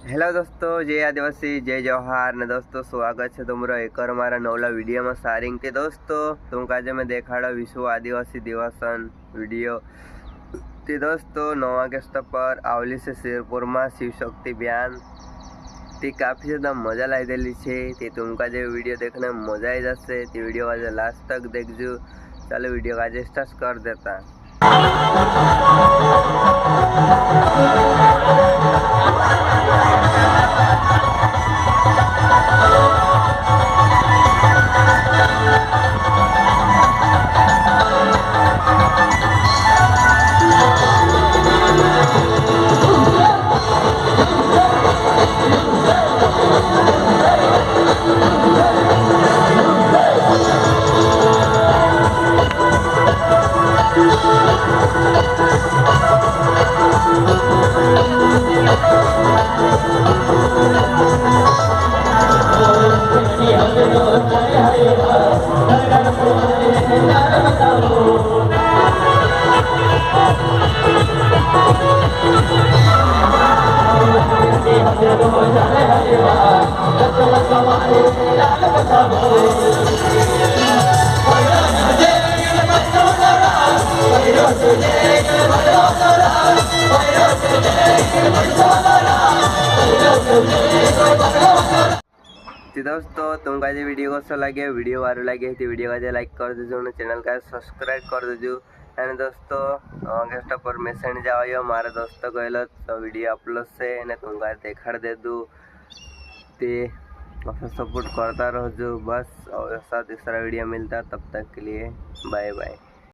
Hello दोस्तों, जय आदिवासी जय जवाहर ने दोस्तों स्वागत है तुम्हारा एक और हमारा नवला वीडियो में सारिंग के दोस्तों तुमका आज मैं देखाड़ा विश्व आदिवासी दिवसन वीडियो ते दोस्तों 9 ऑगस्ट पर आवली से शेरपुर में शिव शक्ति बयान ते काफ़ी ज़्यादा मजा लाई देली छे। ते तुमका जो वीडियो देखने में मजा आई जासे ते वीडियो आज लास्ट तक देखजो। चलो वीडियो आज स्टार्ट कर देता। दोस्तों तुमका जो वीडियो कैसा लगे वीडियो वारो लगे तो वीडियो का लाइक कर दीजिए और चैनल का सब्सक्राइब कर दीजिए। एंड दोस्तों ऑगस्ट पर मैसेज जाओ मारा दोस्तों कहल तो वीडियो अपलोड से तुमका देखा दे दू ते सपोर्ट करता रहो। बस और साथ तीसरा वीडियो मिलता तब तक के लिए बाय बाय।